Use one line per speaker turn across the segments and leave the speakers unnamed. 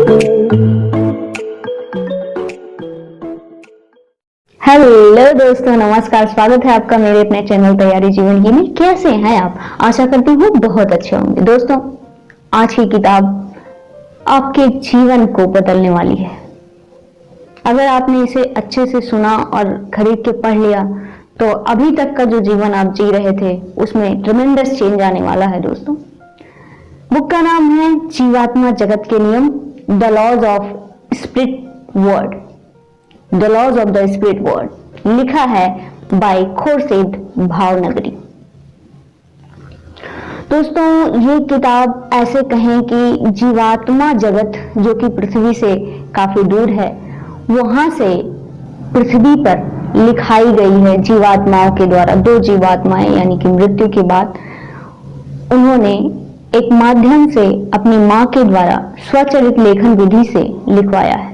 Hello दोस्तों, नमस्कार। स्वागत है आपका मेरे अपने चैनल तैयारी जीवन की में। कैसे हैं आप? आशा करती हूँ बहुत अच्छे होंगे। दोस्तों, आज की किताब आपके जीवन को बदलने वाली है। अगर आपने इसे अच्छे से सुना और खरीद के पढ़ लिया तो अभी तक का जो जीवन आप जी रहे थे उसमें ट्रेमेंडस चेंज आने वाला है। दोस्तों, बुक का नाम है जीवात्मा जगत के नियम, the laws of spirit world, the laws of the spirit world. लिखा है बाय खुर्शीद भावनगरी। दोस्तों, ये किताब ऐसे कहें कि जीवात्मा जगत जो कि पृथ्वी से काफी दूर है, वहां से पृथ्वी पर लिखाई गई है जीवात्माओं के द्वारा। दो जीवात्माएं यानी कि मृत्यु के बाद उन्होंने एक माध्यम से अपनी मां के द्वारा स्वचलित लेखन विधि से लिखवाया है,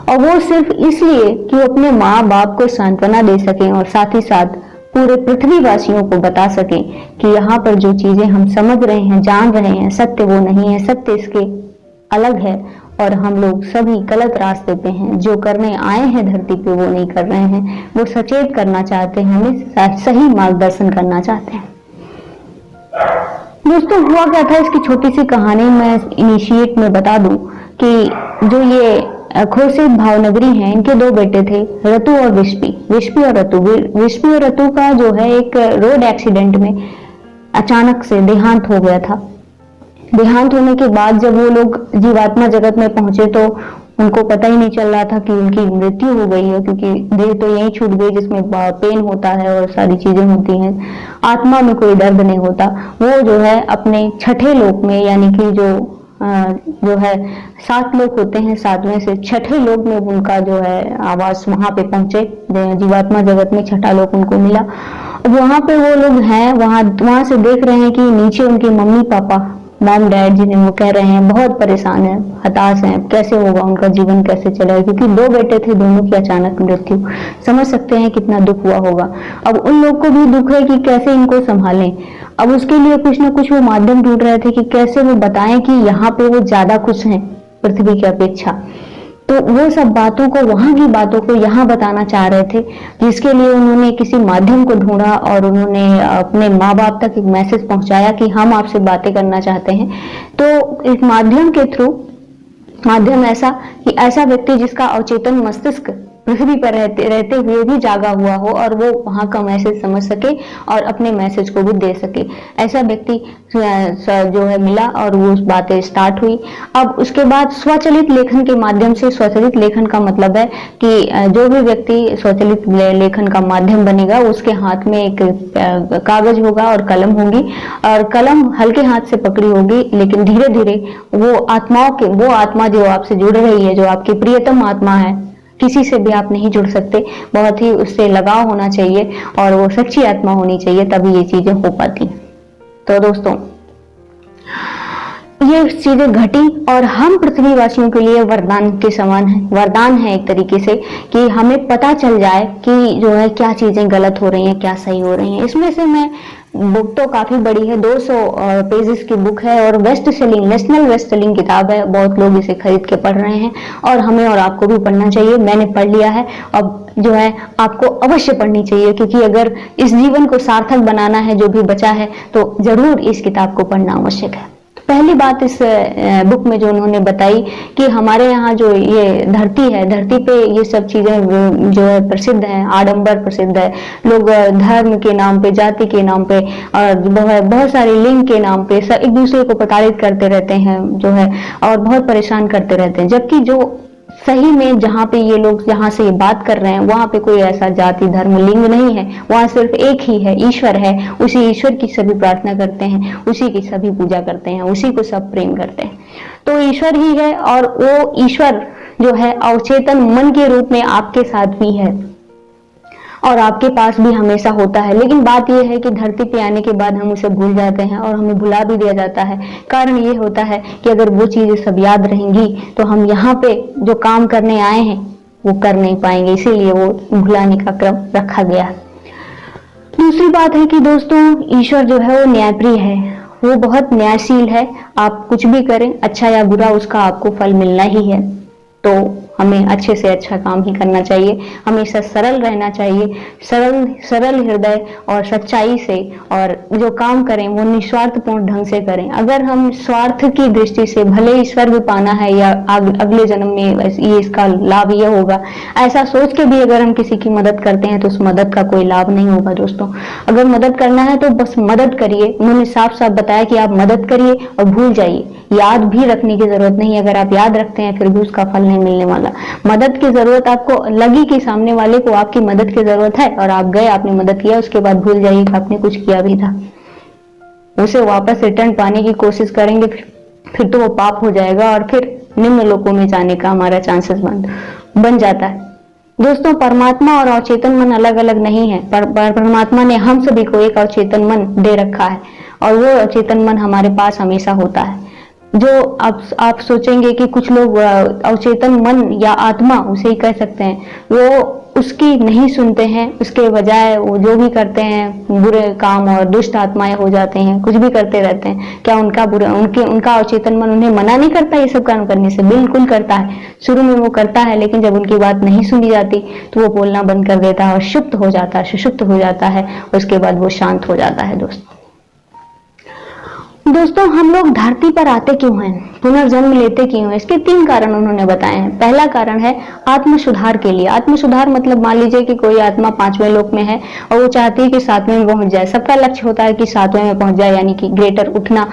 और वो सिर्फ इसलिए कि वो अपने माँ बाप को सांत्वना दे सकें और साथ ही साथ पूरे पृथ्वीवासियों को बता सकें कि यहाँ पर जो चीजें हम समझ रहे हैं, जान रहे हैं, सत्य वो नहीं है, सत्य इसके अलग है और हम लोग सभी गलत रास्ते पे हैं। जो करने आए हैं धरती पे वो नहीं कर रहे हैं, वो सचेत करना चाहते हैं, हमें सही मार्गदर्शन करना चाहते हैं। दोस्तों, हुआ क्या था, इसकी छोटी सी कहानी मैं इनिशिएट में बता दूं कि जो ये खुर्शीद भावनगरी हैं, इनके दो बेटे थे, रतु और विष्पी और रतु। विष्पी और रतु का जो है एक रोड एक्सीडेंट में अचानक से देहांत हो गया था। देहांत होने के बाद जब वो लोग जीवात्मा जगत में पहुंचे तो उनको पता ही नहीं चल रहा था कि उनकी मृत्यु हो गई है, क्योंकि देह तो यही छूट गई जिसमें पेन होता है और सारी चीजें होती हैं, आत्मा में कोई दर्द नहीं होता। वो जो है अपने छठे लोक में, यानी कि जो है 7 लोग होते हैं, 7वें से छठे लोक में उनका जो है आवास वहां पे पहुंचे। जीवात्मा जगत में छठा लोक उनको मिला। वहां पे वो लोग हैं, वहां से देख रहे हैं कि नीचे उनके मम्मी पापा, मॉम डैड जिन्हें वो कह रहे हैं, बहुत परेशान है, हताश हैं, कैसे होगा उनका जीवन, कैसे चलेगा, क्योंकि 2 बेटे थे, दोनों की अचानक मृत्यु। समझ सकते हैं कितना दुख हुआ होगा। अब उन लोग को भी दुख है कि कैसे इनको संभालें। अब उसके लिए कुछ ना कुछ वो माध्यम ढूंढ रहे थे कि कैसे वो बताएं कि यहाँ पे वो ज्यादा खुश हैं पृथ्वी की अपेक्षा। तो वो सब बातों को, वहां की बातों को यहाँ बताना चाह रहे थे, जिसके लिए उन्होंने किसी माध्यम को ढूंढा और उन्होंने अपने माँ बाप तक एक मैसेज पहुंचाया कि हम आपसे बातें करना चाहते हैं। तो इस माध्यम के थ्रू, माध्यम ऐसा कि ऐसा व्यक्ति जिसका अवचेतन मस्तिष्क पृथ्वी पर रहते हुए भी जागा हुआ हो और वो वहां का मैसेज समझ सके और अपने मैसेज को भी दे सके, ऐसा व्यक्ति जो है मिला और वो बातें स्टार्ट हुई। अब उसके बाद स्वचलित लेखन के माध्यम से, स्वचलित लेखन का मतलब है कि जो भी व्यक्ति स्वचलित लेखन का माध्यम बनेगा उसके हाथ में एक कागज होगा और कलम होगी, और कलम हल्के हाथ से पकड़ी होगी, लेकिन धीरे धीरे वो आत्मा जो आपसे जुड़ रही है, जो आपकी प्रियतम आत्मा है, किसी से भी आप नहीं जुड़ सकते, बहुत ही उससे लगाव होना चाहिए और वो सच्ची आत्मा होनी चाहिए, तभी ये चीजें हो पाती। तो दोस्तों, ये चीजें घटी और हम पृथ्वीवासियों के लिए वरदान के समान है, वरदान है एक तरीके से, कि हमें पता चल जाए कि जो है क्या चीजें गलत हो रही हैं, क्या सही हो रही हैं। इसमें से मैं, बुक तो काफी बड़ी है, 200 पेजेस की बुक है और west selling, national west selling किताब है। बहुत लोग इसे खरीद के पढ़ रहे हैं और हमें और आपको भी पढ़ना चाहिए। मैंने पढ़ लिया है, अब जो है आपको अवश्य पढ़नी चाहिए, क्योंकि अगर इस जीवन को सार्थक बनाना है, जो भी बचा है, तो जरूर इस किताब को पढ़ना आवश्यक है। पहली बात इस बुक में जो उन्होंने बताई कि हमारे यहाँ जो ये धरती है, धरती पे ये सब चीजें जो है प्रसिद्ध हैं, आडंबर प्रसिद्ध है। लोग धर्म के नाम पे, जाति के नाम पे और बहुत सारे लिंग के नाम पे एक दूसरे को प्रताड़ित करते रहते हैं जो है, और बहुत परेशान करते रहते हैं। जबकि जो सही में जहाँ पे ये लोग, जहाँ से ये बात कर रहे हैं, वहां पे कोई ऐसा जाति धर्म लिंग नहीं है, वहां सिर्फ एक ही है, ईश्वर है। उसी ईश्वर की सभी प्रार्थना करते हैं, उसी की सभी पूजा करते हैं, उसी को सब प्रेम करते हैं। तो ईश्वर ही है, और वो ईश्वर जो है अवचेतन मन के रूप में आपके साथ भी है और आपके पास भी हमेशा होता है। लेकिन बात यह है कि धरती पे आने के बाद हम उसे भूल जाते हैं और हमें भुला भी दिया जाता है। कारण ये होता है कि अगर वो चीजें सब याद रहेंगी तो हम यहाँ पे जो काम करने आए हैं वो कर नहीं पाएंगे, इसीलिए वो भुलाने का क्रम रखा गया। दूसरी बात है कि दोस्तों, ईश्वर जो है वो न्यायप्रिय है। वो बहुत न्यायशील है। आप कुछ भी करें, अच्छा या बुरा, उसका आपको फल मिलना ही है। तो हमें अच्छे से अच्छा काम ही करना चाहिए, हमेशा सरल रहना चाहिए, सरल सरल हृदय और सच्चाई से, और जो काम करें वो निस्वार्थपूर्ण ढंग से करें। अगर हम स्वार्थ की दृष्टि से, भले ही स्वर्ग पाना है या अगले जन्म में ये इसका लाभ ये होगा, ऐसा सोच के भी अगर हम किसी की मदद करते हैं तो उस मदद का कोई लाभ नहीं होगा दोस्तों। अगर मदद करना है तो बस मदद करिए। उन्होंने साफ साफ बताया कि आप मदद करिए और भूल जाइए, याद भी रखने की जरूरत नहीं। अगर आप याद रखते हैं फिर भी उसका फल नहीं मिलने वाला। मदद की जरूरत आपको लगी कि सामने वाले को आपकी मदद की जरूरत है और आप गए, आपने मदद किया, उसके बाद भूल जाइए कि आपने कुछ किया भी था। उसे वापस रिटर्न पाने की कोशिश करेंगे फिर तो वो पाप हो जाएगा और फिर निम्न लोकों में जाने का हमारा चांसेस बन जाता है। दोस्तों, परमात्मा और अवचेतन मन अलग अलग नहीं है। परमात्मा ने हम सभी को एक अवचेतन मन दे रखा है और वो अवचेतन मन हमारे पास हमेशा होता है। जो आप सोचेंगे कि कुछ लोग अवचेतन मन या आत्मा उसे ही कह सकते हैं, वो उसकी नहीं सुनते हैं, उसके बजाय वो जो भी करते हैं बुरे काम और दुष्ट आत्माएं हो जाते हैं, कुछ भी करते रहते हैं। क्या उनका अवचेतन मन उन्हें मना नहीं करता ये सब काम करने से? बिल्कुल करता है। शुरू में वो करता है, लेकिन जब उनकी बात नहीं सुनी जाती तो वो बोलना बंद कर देता है और सुषुप्त हो जाता है, सुषुप्त हो जाता है। उसके बाद वो शांत हो जाता है। दोस्तों, हम लोग धरती पर आते क्यों हैं, पुनर्जन्म लेते क्यों हैं? इसके 3 कारण उन्होंने बताए हैं। पहला कारण है आत्म सुधार के लिए। आत्म सुधार मतलब मान लीजिए कि कोई आत्मा 5वें लोक में है और वो चाहती है कि 7वें में पहुंच जाए। सबका लक्ष्य होता है कि 7वें में पहुंच जाए, यानी कि ग्रेटर उठना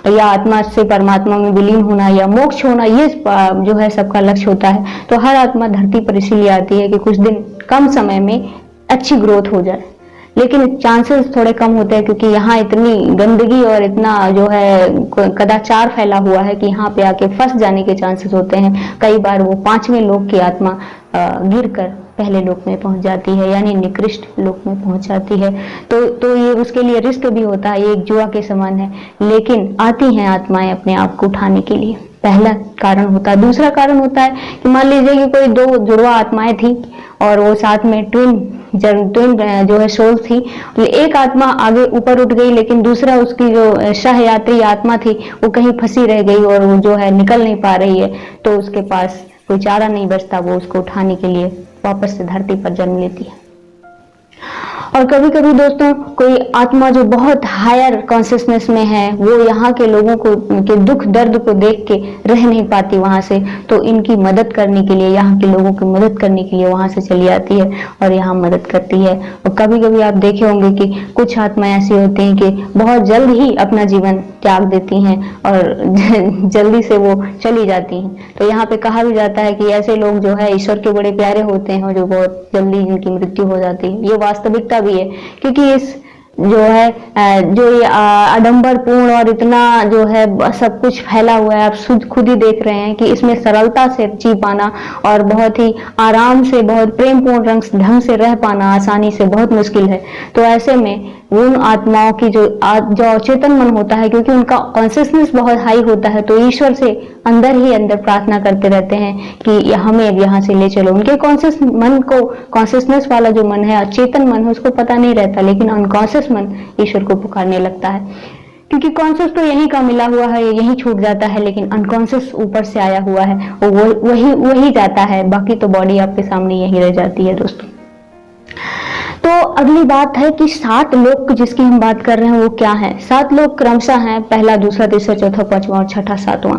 या आत्मा से परमात्मा में विलीन होना या मोक्ष होना, ये जो है सबका लक्ष्य होता है। तो हर आत्मा धरती पर इसीलिए आती है कि कुछ दिन कम समय में अच्छी ग्रोथ हो जाए। लेकिन चांसेस थोड़े कम होते हैं क्योंकि यहाँ इतनी गंदगी और इतना जो है कदाचार फैला हुआ है कि यहाँ पे आके फंस जाने के चांसेस होते हैं। कई बार वो 5वें लोक की आत्मा गिरकर पहले लोक में पहुंच जाती है, यानी निकृष्ट लोक में पहुंच जाती है। तो ये उसके लिए रिस्क भी होता है, ये एक जुआ के समान है। लेकिन आती हैं आत्माएं अपने आप को उठाने के लिए, पहला कारण होता है। दूसरा कारण होता है कि मान लीजिए कि कोई 2 जुड़वा आत्माएं थी और वो साथ में ट्विन जो है सोल थी। एक आत्मा आगे ऊपर उठ गई, लेकिन दूसरा उसकी जो सहयात्री आत्मा थी वो कहीं फंसी रह गई और वो जो है निकल नहीं पा रही है। तो उसके पास कोई चारा नहीं बचता, वो उसको उठाने के लिए वापस से धरती पर जन्म लेती है। और कभी कभी दोस्तों कोई आत्मा जो बहुत हायर कॉन्शियसनेस में है, वो यहाँ के लोगों को के दुख दर्द को देख के रह नहीं पाती वहां से, तो इनकी मदद करने के लिए, यहाँ के लोगों की मदद करने के लिए वहां से चली आती है और यहाँ मदद करती है। और कभी कभी आप देखे होंगे कि कुछ आत्माएं ऐसी होती हैं कि बहुत जल्द ही अपना जीवन त्याग देती हैं और जल्दी से वो चली जाती हैं। तो यहाँ पे कहा भी जाता है कि ऐसे लोग जो है ईश्वर के बड़े प्यारे होते हैं और जो बहुत जल्दी जिनकी मृत्यु हो जाती है। ये वास्तविकता भी है, क्योंकि इस जो है जो ये आडंबर पूर्ण और इतना जो है सब कुछ फैला हुआ है, आप खुद ही देख रहे हैं कि इसमें सरलता से जी पाना और बहुत ही आराम से, बहुत प्रेम पूर्ण ढंग से रह पाना आसानी से बहुत मुश्किल है। तो ऐसे में उन आत्माओं की जो अचेतन मन होता है, क्योंकि उनका कॉन्शियसनेस बहुत हाई होता है, तो ईश्वर से अंदर ही अंदर प्रार्थना करते रहते हैं कि हमें अब यहाँ से ले चलो। उनके कॉन्शियस मन को, कॉन्शियसनेस वाला जो मन है, अचेतन मन है, उसको पता नहीं रहता, लेकिन अनकॉन्शियस मन ईश्वर को पुकारने लगता है। क्योंकि कॉन्शियस तो यही का मिला हुआ है, यही छूट जाता है, लेकिन अनकॉन्शियस ऊपर से आया हुआ है, वही जाता है। बाकी तो बॉडी आपके सामने यही रह जाती है दोस्तों। तो अगली बात है कि 7 लोक जिसकी हम बात कर रहे हैं वो क्या है। 7 लोक क्रमशः हैं, पहला, दूसरा, तीसरा, चौथा, पांचवा और छठा, सातवां।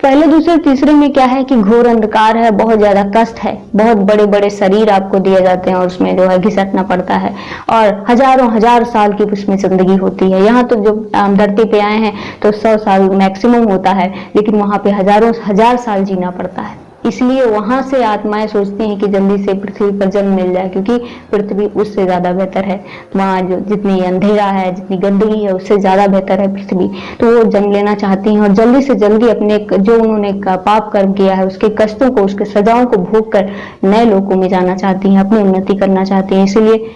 पहले, दूसरे, तीसरे में क्या है कि घोर अंधकार है, बहुत ज्यादा कष्ट है, बहुत बड़े बड़े शरीर आपको दिए जाते हैं और उसमें जो है घिसटना पड़ता है और हजारों हजार साल की उसमें जिंदगी होती है। यहाँ तो जो धरती पे आए हैं तो 100 साल मैक्सिमम होता है, लेकिन वहां पे हजारों हजार साल जीना पड़ता है। इसलिए वहां से आत्माएं सोचती हैं कि जल्दी से पृथ्वी पर जन्म मिल जाए, क्योंकि पृथ्वी उससे ज्यादा बेहतर है। वहां जो जितनी अंधेरा है, जितनी गंदगी है, उससे ज्यादा बेहतर है पृथ्वी। तो वो जन्म लेना चाहती हैं और जल्दी से जल्दी अपने जो उन्होंने पाप कर्म किया है उसके कष्टों को, उसके सजाओं को भोग कर नए लोकों में जाना चाहती हैं, अपनी उन्नति करना चाहती हैं। इसलिए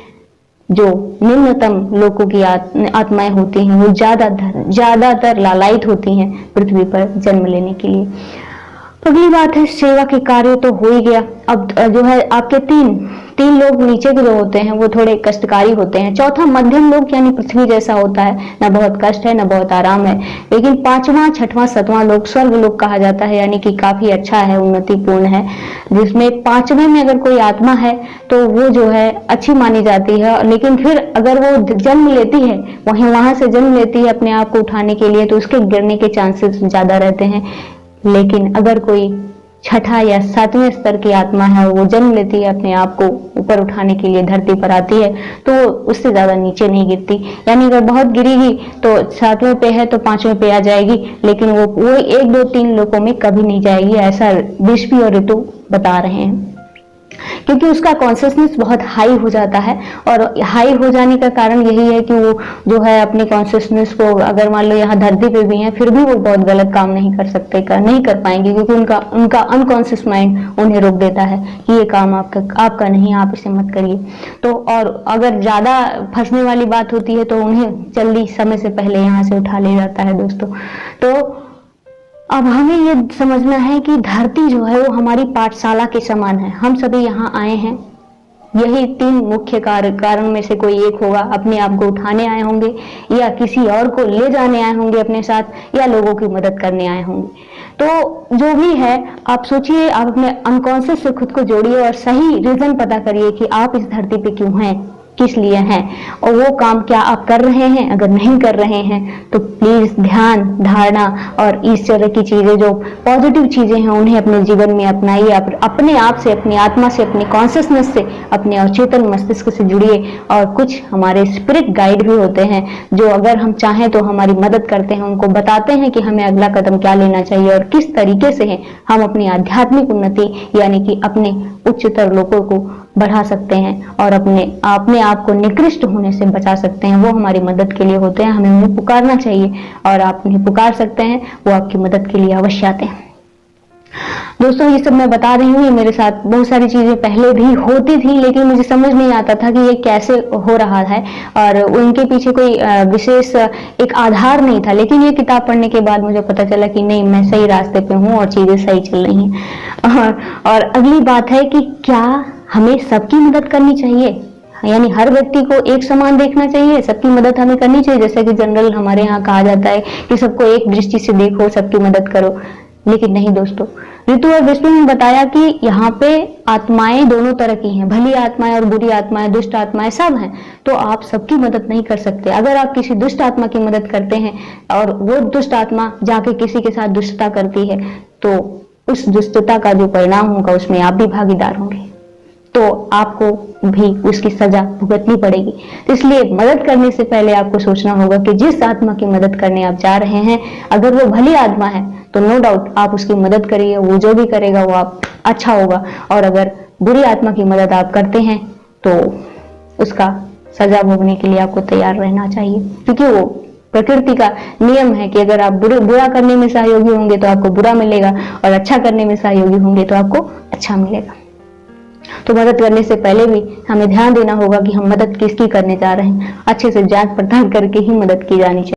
जो निम्नतम लोकों की आत्माएं होती हैं वो ज्यादातर लालायित होती हैं पृथ्वी पर जन्म लेने के लिए। अगली बात है सेवा के कार्य तो हो ही गया। अब जो है आपके तीन लोग नीचे के जो होते हैं वो थोड़े कष्टकारी होते हैं। चौथा मध्यम लोग यानी पृथ्वी जैसा होता है, ना बहुत कष्ट है ना बहुत आराम है। लेकिन पांचवा छठवां सातवां लोग स्वर्ग लोग कहा जाता है, यानी कि काफी अच्छा है, उन्नतिपूर्ण है, जिसमें पांचवें में अगर कोई आत्मा है तो वो जो है अच्छी मानी जाती है। लेकिन फिर अगर वो जन्म लेती है, वहां से जन्म लेती है अपने आप को उठाने के लिए, तो उसके गिरने के चांसेस ज्यादा रहते हैं। लेकिन अगर कोई छठा या सातवें स्तर की आत्मा है, वो जन्म लेती है अपने आप को ऊपर उठाने के लिए, धरती पर आती है, तो वो उससे ज्यादा नीचे नहीं गिरती। यानी अगर बहुत गिरेगी तो सातवें पे है तो पांचवें पे आ जाएगी, लेकिन वो 1 2 3 लोकों में कभी नहीं जाएगी, ऐसा विष्णु और ऋतु बता रहे हैं। क्योंकि उसका कॉन्शियसनेस बहुत हाई हो जाता है, और हाई हो जाने का कारण यही है कि वो जो है अपने कॉन्शियसनेस को, अगर मान लो यहाँ धरती पे भी है फिर भी वो बहुत गलत काम नहीं कर सकते, नहीं कर पाएंगे, क्योंकि उनका अनकॉन्शियस माइंड उन्हें रोक देता है कि ये काम आपका नहीं, आप इसे मत करिए। तो और अगर ज्यादा फंसने वाली बात होती है तो उन्हें जल्दी समय से पहले यहाँ से उठा ले जाता है दोस्तों। तो अब हमें ये समझना है कि धरती जो है वो हमारी पाठशाला के समान है। हम सभी यहाँ आए हैं, यही 3 मुख्य कारण में से कोई एक होगा। अपने आप को उठाने आए होंगे, या किसी और को ले जाने आए होंगे अपने साथ, या लोगों की मदद करने आए होंगे। तो जो भी है आप सोचिए, आप अपने अनकॉन्शियस से खुद को जोड़िए और सही रीजन पता करिए कि आप इस धरती पे क्यों हैं, किस लिए हैं, और वो काम क्या आप कर रहे हैं। अगर नहीं कर रहे हैं तो प्लीज ध्यान धारणा और इस तरह की चीजें, जो पॉजिटिव चीजें हैं, उन्हें अपने जीवन में अपनाइए। अपने आप से, अपनी आत्मा से, अपने कॉन्शियसनेस से, अपने अवचेतन मस्तिष्क से जुड़िए। और कुछ हमारे स्पिरिट गाइड भी होते हैं जो अगर हम चाहें तो हमारी मदद करते हैं, उनको बताते हैं कि हमें अगला कदम क्या लेना चाहिए और किस तरीके से हम अपनी आध्यात्मिक उन्नति यानी कि अपने उच्चतर लोकों को बढ़ा सकते हैं और अपने आप को निकृष्ट होने से बचा सकते हैं। वो हमारी मदद के लिए होते हैं, हमें उन्हें पुकारना चाहिए, और आप उन्हें पुकार सकते हैं, वो आपकी मदद के लिए अवश्य आते हैं। दोस्तों ये सब मैं बता रही हूँ, ये मेरे साथ बहुत सारी चीजें पहले भी होती थी, लेकिन मुझे समझ नहीं आता था कि ये कैसे हो रहा है, और उनके पीछे कोई विशेष एक आधार नहीं था। लेकिन ये किताब पढ़ने के बाद मुझे पता चला कि नहीं, मैं सही रास्ते पे हूँ और चीजें सही चल रही हैं। और अगली बात है कि क्या हमें सबकी मदद करनी चाहिए, यानी हर व्यक्ति को एक समान देखना चाहिए, सबकी मदद हमें करनी चाहिए। जैसे कि जनरल हमारे यहाँ कहा जाता है कि सबको एक दृष्टि से देखो, सबकी मदद करो। लेकिन नहीं दोस्तों, ऋतु और विष्णु ने बताया कि यहाँ पे आत्माएं दोनों तरह की हैं, भली आत्माएं और बुरी आत्माएं, दुष्ट आत्माएं सब हैं। तो आप सबकी मदद नहीं कर सकते। अगर आप किसी दुष्ट आत्मा की मदद करते हैं और वो दुष्ट आत्मा जाके किसी के साथ दुष्टता करती है, तो उस दुष्टता का जो परिणाम होगा उसमें आप भी भागीदार होंगे, तो आपको भी उसकी सजा भुगतनी पड़ेगी। इसलिए मदद करने से पहले आपको सोचना होगा कि जिस आत्मा की मदद करने आप जा रहे हैं, अगर वो भली आत्मा है तो नो डाउट आप उसकी मदद करिए, वो जो भी करेगा वो आप अच्छा होगा। और अगर बुरी आत्मा की मदद आप करते हैं तो उसका सजा भोगने के लिए आपको तैयार रहना चाहिए, क्योंकि वो प्रकृति का नियम है कि अगर आप बुरा करने में सहयोगी होंगे तो आपको बुरा मिलेगा, और अच्छा करने में सहयोगी होंगे तो आपको अच्छा मिलेगा। तो मदद करने से पहले भी हमें ध्यान देना होगा कि हम मदद किसकी करने जा रहे हैं। अच्छे से जांच पड़ताल करके ही मदद की जानी चाहिए।